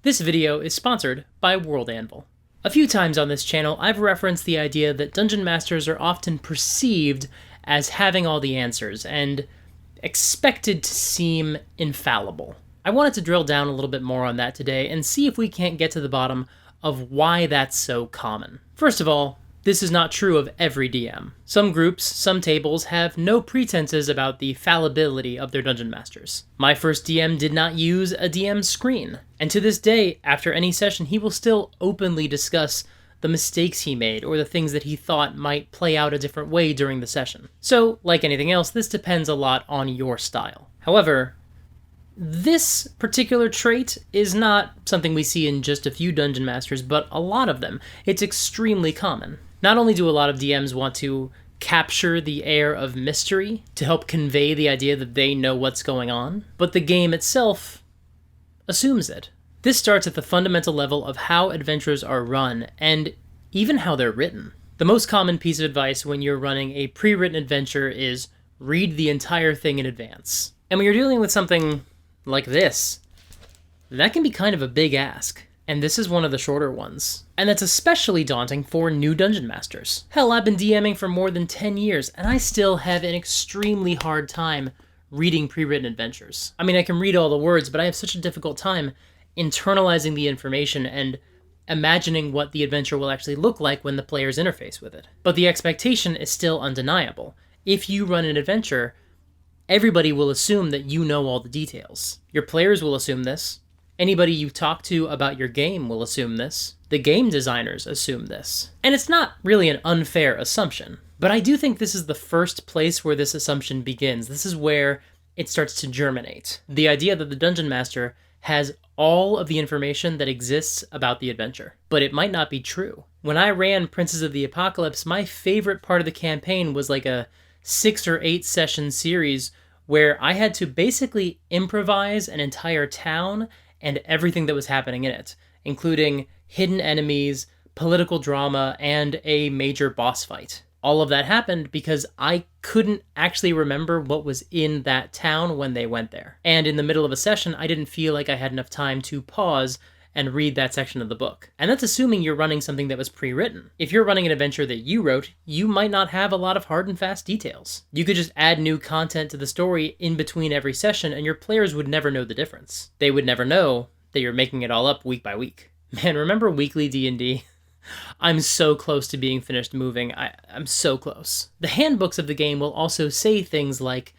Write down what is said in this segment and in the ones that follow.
This video is sponsored by World Anvil. A few times on this channel, I've referenced the idea that dungeon masters are often perceived as having all the answers and expected to seem infallible. I wanted to drill down a little bit more on that today and see if we can't get to the bottom of why that's so common. First of all, this is not true of every DM. Some groups, some tables, have no pretenses about the fallibility of their dungeon masters. My first DM did not use a DM screen, and to this day, after any session, he will still openly discuss the mistakes he made or the things that he thought might play out a different way during the session. So, like anything else, this depends a lot on your style. However, this particular trait is not something we see in just a few dungeon masters, but a lot of them. It's extremely common. Not only do a lot of DMs want to capture the air of mystery to help convey the idea that they know what's going on, but the game itself assumes it. This starts at the fundamental level of how adventures are run, and even how they're written. The most common piece of advice when you're running a pre-written adventure is read the entire thing in advance. And when you're dealing with something like this, that can be kind of a big ask. And this is one of the shorter ones. And that's especially daunting for new dungeon masters. Hell, I've been DMing for more than 10 years, and I still have an extremely hard time reading pre-written adventures. I mean, I can read all the words, but I have such a difficult time internalizing the information and imagining what the adventure will actually look like when the players interface with it. But the expectation is still undeniable. If you run an adventure, everybody will assume that you know all the details. Your players will assume this. Anybody you talk to about your game will assume this. The game designers assume this. And it's not really an unfair assumption, but I do think this is the first place where this assumption begins. This is where it starts to germinate. The idea that the dungeon master has all of the information that exists about the adventure, but it might not be true. When I ran Princes of the Apocalypse, my favorite part of the campaign was like a 6 or 8 session series where I had to basically improvise an entire town and everything that was happening in it, including hidden enemies, political drama, and a major boss fight. All of that happened because I couldn't actually remember what was in that town when they went there. And in the middle of a session, I didn't feel like I had enough time to pause and read that section of the book. And that's assuming you're running something that was pre-written. If you're running an adventure that you wrote, you might not have a lot of hard and fast details. You could just add new content to the story in between every session, and your players would never know the difference. They would never know that you're making it all up week by week. Man, remember weekly D&D? I'm so close to being finished moving. I'm so close. The handbooks of the game will also say things like,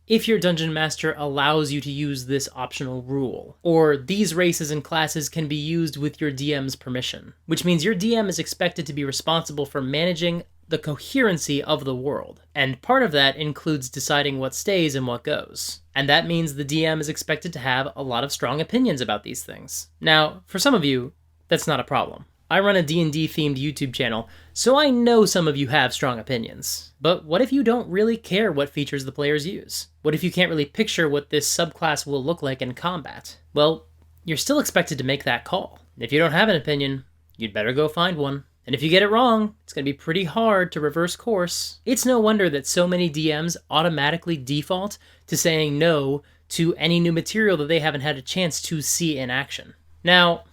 if your dungeon master allows you to use this optional rule, or these races and classes can be used with your DM's permission, which means your DM is expected to be responsible for managing the coherency of the world. And part of that includes deciding what stays and what goes. And that means the DM is expected to have a lot of strong opinions about these things. Now, for some of you, that's not a problem. I run a D&D themed YouTube channel, so I know some of you have strong opinions. But what if you don't really care what features the players use? What if you can't really picture what this subclass will look like in combat? Well, you're still expected to make that call. If you don't have an opinion, you'd better go find one. And if you get it wrong, it's going to be pretty hard to reverse course. It's no wonder that so many DMs automatically default to saying no to any new material that they haven't had a chance to see in action. Now,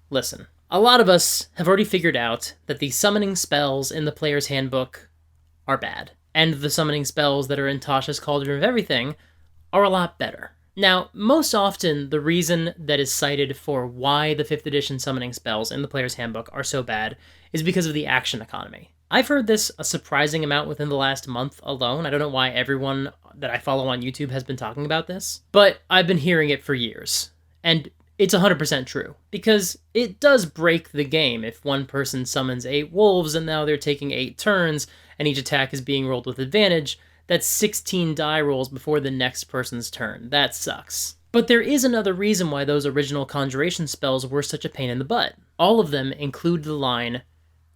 listen. A lot of us have already figured out that the summoning spells in the player's handbook are bad, and the summoning spells that are in Tasha's Cauldron of Everything are a lot better. Now, most often, the reason that is cited for why the 5th edition summoning spells in the player's handbook are so bad is because of the action economy. I've heard this a surprising amount within the last month alone. I don't know why everyone that I follow on YouTube has been talking about this, but I've been hearing it for years. And it's 100% true, because it does break the game if one person summons 8 wolves and now they're taking 8 turns and each attack is being rolled with advantage. That's 16 die rolls before the next person's turn. That sucks. But there is another reason why those original conjuration spells were such a pain in the butt. All of them include the line,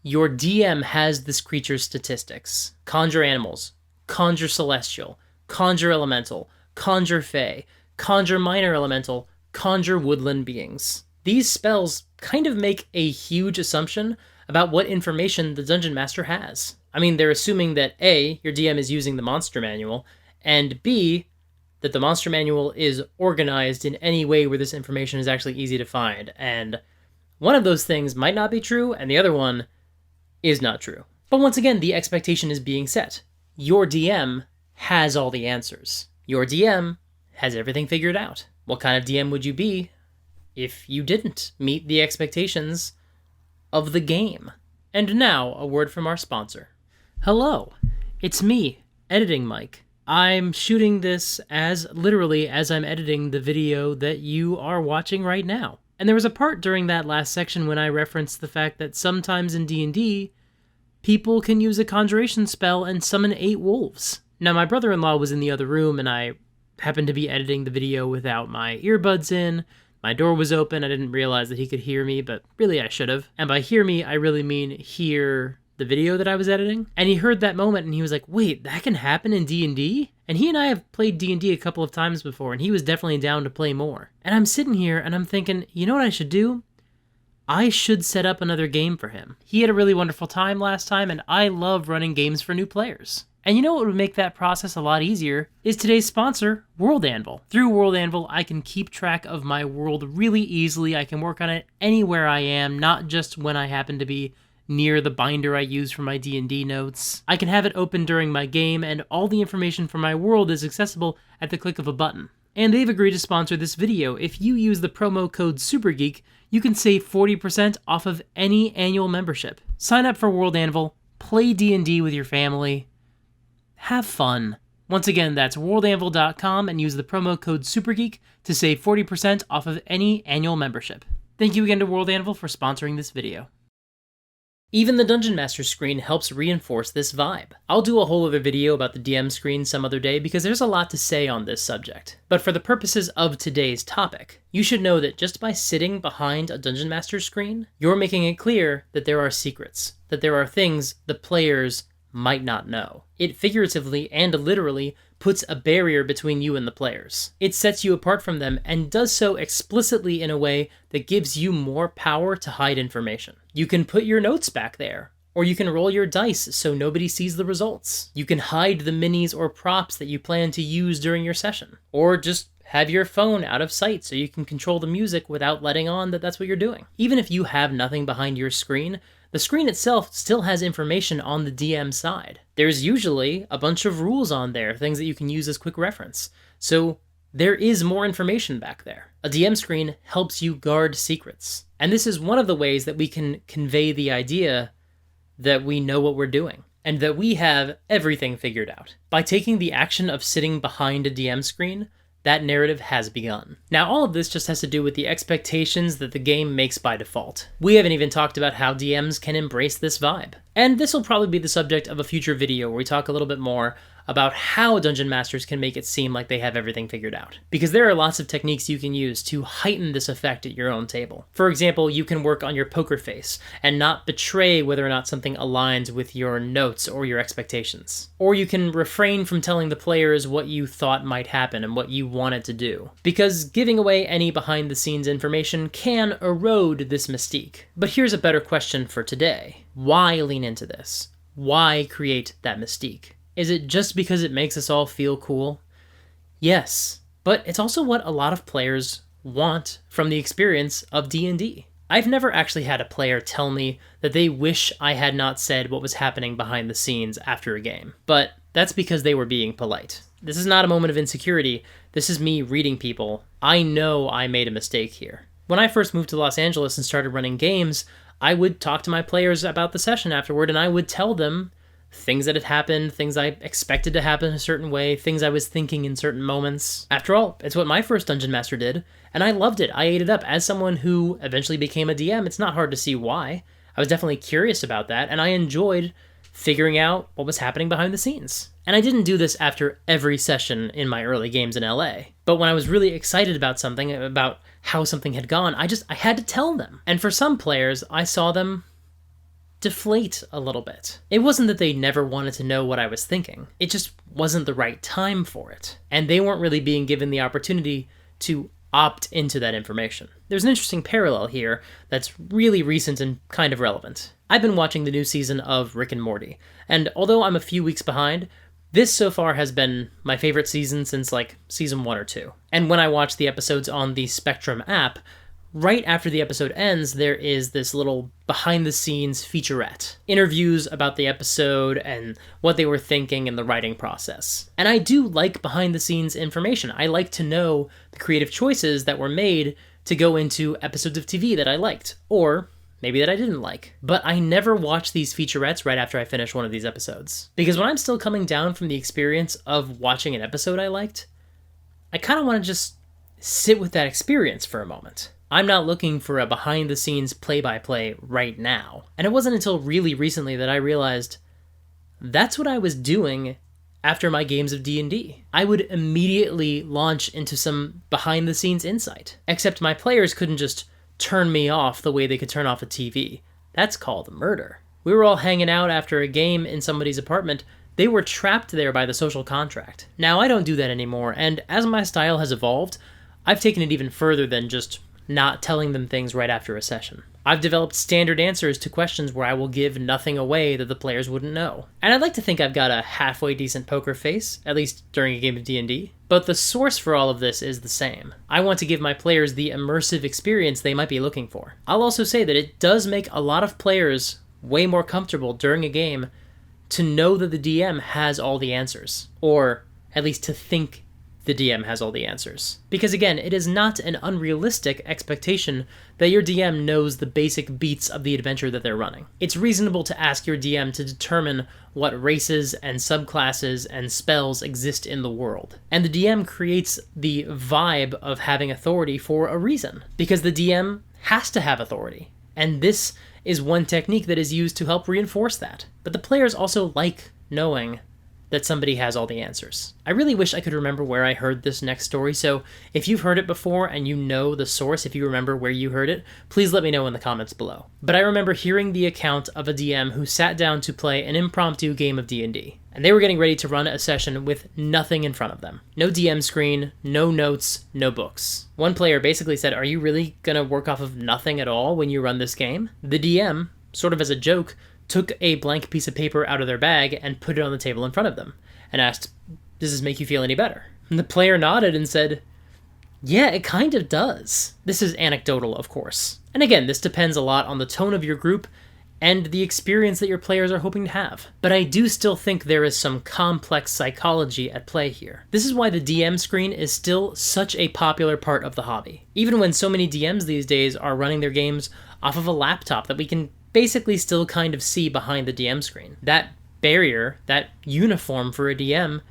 your DM has this creature's statistics. Conjure animals, conjure celestial, conjure elemental, conjure fey, conjure minor elemental, conjure woodland beings. These spells kind of make a huge assumption about what information the dungeon master has. I mean, they're assuming that A, your DM is using the monster manual, and B, that the monster manual is organized in any way where this information is actually easy to find. And one of those things might not be true, and the other one is not true. But once again, the expectation is being set. Your DM has all the answers. Your DM has everything figured out. What kind of DM would you be if you didn't meet the expectations of the game? And now, a word from our sponsor. Hello, it's me, Editing Mike. I'm shooting this literally as I'm editing the video that you are watching right now. And there was a part during that last section when I referenced the fact that sometimes in D&D, people can use a conjuration spell and summon 8 wolves. Now, my brother-in-law was in the other room, and I happened to be editing the video without my earbuds in. My door was open. I didn't realize that he could hear me, but really I should have. And by hear me, I really mean hear the video that I was editing. And he heard that moment, and he was like, wait, that can happen in D&D? And he and I have played D&D a couple of times before, and he was definitely down to play more. And I'm sitting here, and I'm thinking, you know what I should do? I should set up another game for him. He had a really wonderful time last time, and I love running games for new players. And you know what would make that process a lot easier is today's sponsor, World Anvil. Through World Anvil, I can keep track of my world really easily. I can work on it anywhere I am, not just when I happen to be near the binder I use for my D&D notes. I can have it open during my game, and all the information for my world is accessible at the click of a button. And they've agreed to sponsor this video. If you use the promo code SUPERGEEK, you can save 40% off of any annual membership. Sign up for World Anvil, play D&D with your family, have fun. Once again, that's worldanvil.com and use the promo code SUPERGEEK to save 40% off of any annual membership. Thank you again to World Anvil for sponsoring this video. Even the Dungeon Master screen helps reinforce this vibe. I'll do a whole other video about the DM screen some other day because there's a lot to say on this subject. But for the purposes of today's topic, you should know that just by sitting behind a Dungeon Master screen, you're making it clear that there are secrets, that there are things the players might not know. It figuratively and literally puts a barrier between you and the players. It sets you apart from them and does so explicitly in a way that gives you more power to hide information. You can put your notes back there, or you can roll your dice so nobody sees the results. You can hide the minis or props that you plan to use during your session, or just have your phone out of sight so you can control the music without letting on that that's what you're doing. Even if you have nothing behind your screen, the screen itself still has information on the DM side. There's usually a bunch of rules on there, things that you can use as quick reference. So there is more information back there. A DM screen helps you guard secrets. And this is one of the ways that we can convey the idea that we know what we're doing and that we have everything figured out. By taking the action of sitting behind a DM screen, that narrative has begun. Now, all of this just has to do with the expectations that the game makes by default. We haven't even talked about how DMs can embrace this vibe. And this will probably be the subject of a future video where we talk a little bit more about how Dungeon Masters can make it seem like they have everything figured out. Because there are lots of techniques you can use to heighten this effect at your own table. For example, you can work on your poker face and not betray whether or not something aligns with your notes or your expectations. Or you can refrain from telling the players what you thought might happen and what you wanted to do. Because giving away any behind-the-scenes information can erode this mystique. But here's a better question for today. Why lean into this? Why create that mystique? Is it just because it makes us all feel cool? Yes, but it's also what a lot of players want from the experience of D&D. I've never actually had a player tell me that they wish I had not said what was happening behind the scenes after a game, but that's because they were being polite. This is not a moment of insecurity. This is me reading people. I know I made a mistake here. When I first moved to Los Angeles and started running games, I would talk to my players about the session afterward, and I would tell them things that had happened, things I expected to happen a certain way, things I was thinking in certain moments. After all, it's what my first Dungeon Master did, and I loved it. I ate it up. As someone who eventually became a DM, it's not hard to see why. I was definitely curious about that, and I enjoyed figuring out what was happening behind the scenes. And I didn't do this after every session in my early games in LA. But when I was really excited about something, about how something had gone, I had to tell them. And for some players, I saw them deflate a little bit. It wasn't that they never wanted to know what I was thinking. It just wasn't the right time for it. And they weren't really being given the opportunity to opt into that information. There's an interesting parallel here that's really recent and kind of relevant. I've been watching the new season of Rick and Morty, and although I'm a few weeks behind, This so far has been my favorite season since like season 1 or 2. And when I watch the episodes on the Spectrum app, right after the episode ends, there is this little behind-the-scenes featurette. Interviews about the episode and what they were thinking in the writing process. And I do like behind-the-scenes information. I like to know the creative choices that were made to go into episodes of TV that I liked, or maybe that I didn't like. But I never watch these featurettes right after I finish one of these episodes. Because when I'm still coming down from the experience of watching an episode I liked, I kind of want to just sit with that experience for a moment. I'm not looking for a behind-the-scenes play-by-play right now. And it wasn't until really recently that I realized that's what I was doing after my games of D&D. I would immediately launch into some behind-the-scenes insight. Except my players couldn't just turn me off the way they could turn off a TV. That's called murder. We were all hanging out after a game in somebody's apartment. They were trapped there by the social contract. Now, I don't do that anymore, and as my style has evolved, I've taken it even further than just not telling them things right after a session. I've developed standard answers to questions where I will give nothing away that the players wouldn't know. And I'd like to think I've got a halfway decent poker face, at least during a game of D&D. But the source for all of this is the same. I want to give my players the immersive experience they might be looking for. I'll also say that it does make a lot of players way more comfortable during a game to know that the DM has all the answers. Or at least to think the DM has all the answers. Because again, it is not an unrealistic expectation that your DM knows the basic beats of the adventure that they're running. It's reasonable to ask your DM to determine what races and subclasses and spells exist in the world. And the DM creates the vibe of having authority for a reason, because the DM has to have authority. And this is one technique that is used to help reinforce that. But the players also like knowing that somebody has all the answers. I really wish I could remember where I heard this next story, so if you've heard it before and you know the source, if you remember where you heard it, please let me know in the comments below. But I remember hearing the account of a DM who sat down to play an impromptu game of D&D, and they were getting ready to run a session with nothing in front of them. No DM screen, no notes, no books. One player basically said, "Are you really gonna work off of nothing at all when you run this game?" The DM, sort of as a joke, took a blank piece of paper out of their bag and put it on the table in front of them, and asked, "Does this make you feel any better?" And the player nodded and said, "Yeah, it kind of does." This is anecdotal, of course. And again, this depends a lot on the tone of your group and the experience that your players are hoping to have. But I do still think there is some complex psychology at play here. This is why the DM screen is still such a popular part of the hobby. Even when so many DMs these days are running their games off of a laptop that we can basically still kind of see behind the DM screen. That barrier, that uniform for a DM,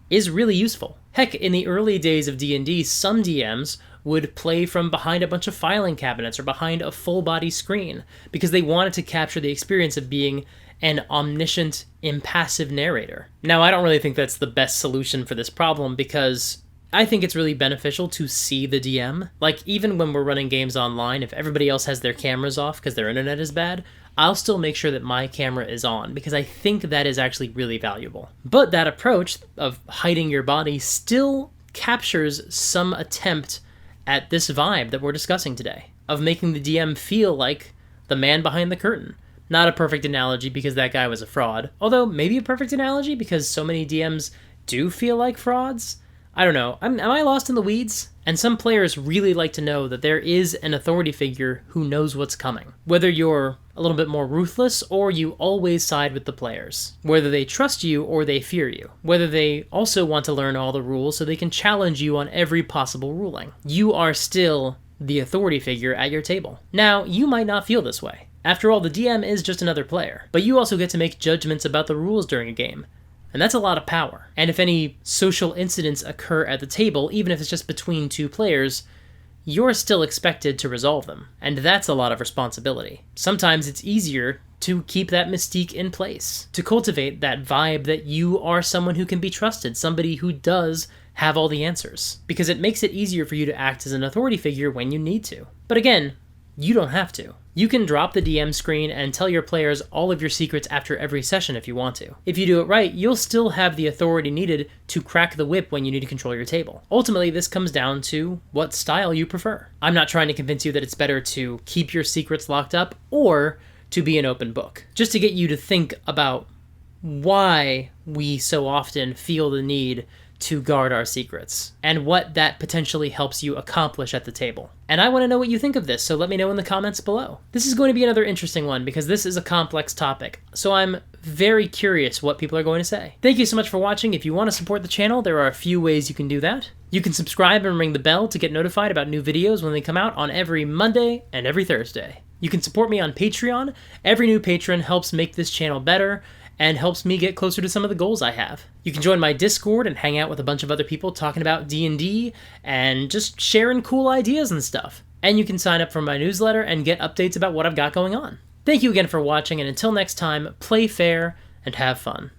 is really useful. Heck, in the early days of D&D, some DMs would play from behind a bunch of filing cabinets or behind a full-body screen because they wanted to capture the experience of being an omniscient, impassive narrator. Now, I don't really think that's the best solution for this problem because I think it's really beneficial to see the DM. Like, even when we're running games online, if everybody else has their cameras off because their internet is bad, I'll still make sure that my camera is on because I think that is actually really valuable. But that approach of hiding your body still captures some attempt at this vibe that we're discussing today, of making the DM feel like the man behind the curtain. Not a perfect analogy because that guy was a fraud, although maybe a perfect analogy because so many DMs do feel like frauds. I don't know. Am I lost in the weeds? And some players really like to know that there is an authority figure who knows what's coming. Whether you're a little bit more ruthless or you always side with the players. Whether they trust you or they fear you. Whether they also want to learn all the rules so they can challenge you on every possible ruling. You are still the authority figure at your table. Now, you might not feel this way. After all, the DM is just another player. But you also get to make judgments about the rules during a game. And that's a lot of power. And if any social incidents occur at the table, even if it's just between two players, you're still expected to resolve them. And that's a lot of responsibility. Sometimes it's easier to keep that mystique in place, to cultivate that vibe that you are someone who can be trusted, somebody who does have all the answers, because it makes it easier for you to act as an authority figure when you need to. But again, you don't have to. You can drop the DM screen and tell your players all of your secrets after every session if you want to. If you do it right, you'll still have the authority needed to crack the whip when you need to control your table. Ultimately, this comes down to what style you prefer. I'm not trying to convince you that it's better to keep your secrets locked up or to be an open book. Just to get you to think about why we so often feel the need to guard our secrets, and what that potentially helps you accomplish at the table. And I want to know what you think of this, so let me know in the comments below. This is going to be another interesting one, because this is a complex topic, so I'm very curious what people are going to say. Thank you so much for watching. If you want to support the channel, there are a few ways you can do that. You can subscribe and ring the bell to get notified about new videos when they come out on every Monday and every Thursday. You can support me on Patreon. Every new patron helps make this channel better, and helps me get closer to some of the goals I have. You can join my Discord and hang out with a bunch of other people talking about D&D and just sharing cool ideas and stuff. And you can sign up for my newsletter and get updates about what I've got going on. Thank you again for watching, and until next time, play fair and have fun.